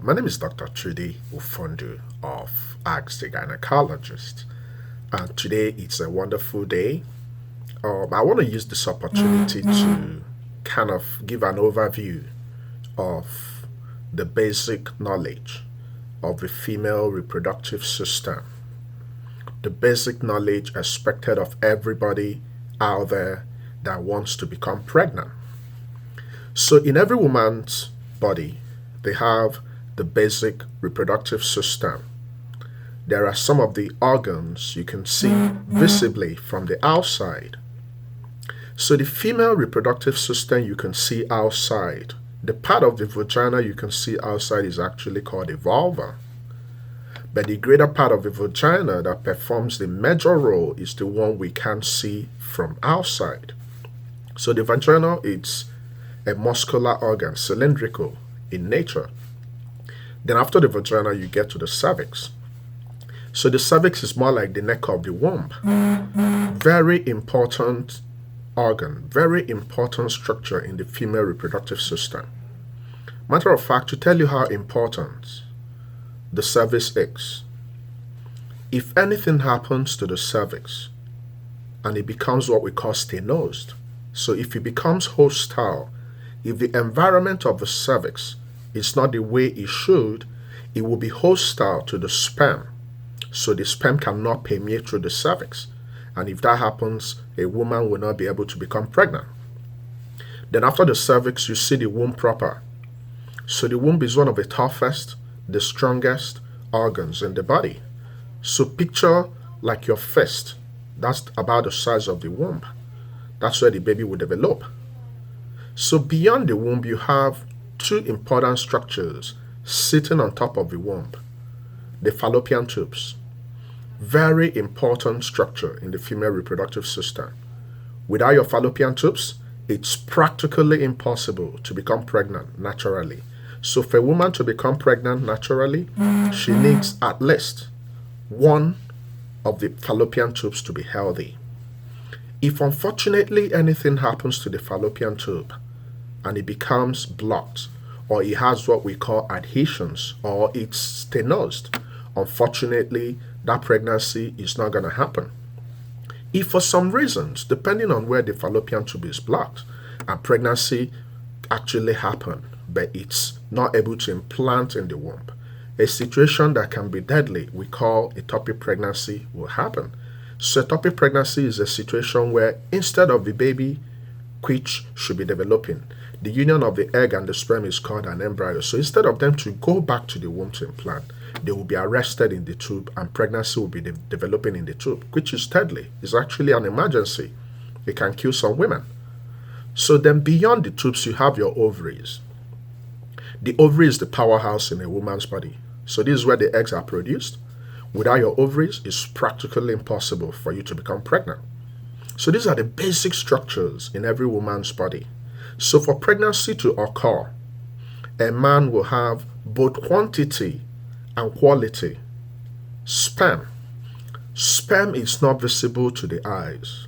My name is Dr. Trudy Ufondu of Ask the Gynecologist, and today it's a wonderful day. I want to use this opportunity to kind of give an overview of the basic knowledge of the female reproductive system, the basic knowledge expected of everybody out there that wants to become pregnant. So, in every woman's body, they have the basic reproductive system. There are some of the organs you can see visibly from the outside. So the female reproductive system you can see outside. The part of the vagina you can see outside is actually called a vulva. But the greater part of the vagina that performs the major role is the one we can't see from outside. So the vagina is a muscular organ, cylindrical in nature. Then after the vagina, you get to the cervix. So the cervix is more like the neck of the womb. Very important organ, very important structure in the female reproductive system. Matter of fact, to tell you how important the cervix is, if anything happens to the cervix and it becomes what we call stenosed, so if it becomes hostile, if the environment of the cervix is not the way it should, it will be hostile to the sperm. So the sperm cannot permeate through the cervix. And if that happens, a woman will not be able to become pregnant. Then after the cervix, you see the womb proper. So the womb is one of the toughest, the strongest organs in the body. So picture like your fist. That's about the size of the womb. That's where the baby will develop. So beyond the womb, you have two important structures sitting on top of the womb. The fallopian tubes. Very important structure in the female reproductive system. Without your fallopian tubes, it's practically impossible to become pregnant naturally. So for a woman to become pregnant naturally, she needs at least one of the fallopian tubes to be healthy. If unfortunately anything happens to the fallopian tube and it becomes blocked, or it has what we call adhesions, or it's stenosed, unfortunately, that pregnancy is not going to happen. If for some reasons, depending on where the fallopian tube is blocked, a pregnancy actually happened, but it's not able to implant in the womb, a situation that can be deadly, we call ectopic pregnancy, will happen. So ectopic pregnancy is a situation where instead of the baby which should be developing, the union of the egg and the sperm is called an embryo. So instead of them to go back to the womb to implant, they will be arrested in the tube and pregnancy will be developing in the tube, which is deadly. It's actually an emergency. It can kill some women. So then beyond the tubes, you have your ovaries. The ovary is the powerhouse in a woman's body. So this is where the eggs are produced. Without your ovaries, it's practically impossible for you to become pregnant. So these are the basic structures in every woman's body. So for pregnancy to occur, a man will have both quantity and quality. Sperm. Sperm is not visible to the eyes.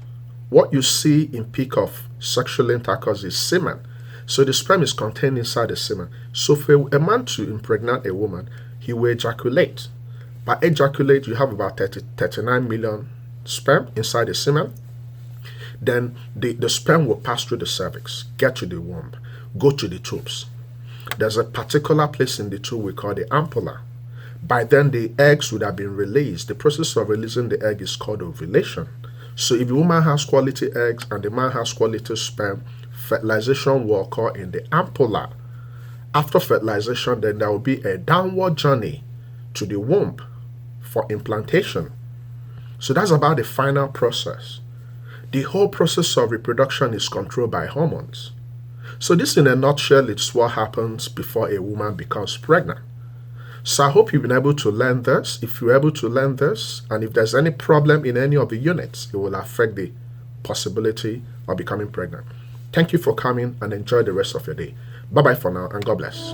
What you see in peak of sexual intercourse is semen. So the sperm is contained inside the semen. So for a man to impregnate a woman, he will ejaculate. By ejaculate, you have about 39 million sperm inside the semen. Then the sperm will pass through the cervix, get to the womb, go to the tubes. There's a particular place in the tube we call the ampulla. By then, the eggs would have been released. The process of releasing the egg is called ovulation. So if the woman has quality eggs and the man has quality sperm, fertilization will occur in the ampulla. After fertilization, then there will be a downward journey to the womb for implantation. So that's about the final process. The whole process of reproduction is controlled by hormones. So this in a nutshell is what happens before a woman becomes pregnant. So I hope you've been able to learn this. If you're able to learn this, and if there's any problem in any of the units, it will affect the possibility of becoming pregnant. Thank you for coming and enjoy the rest of your day. Bye-bye for now and God bless.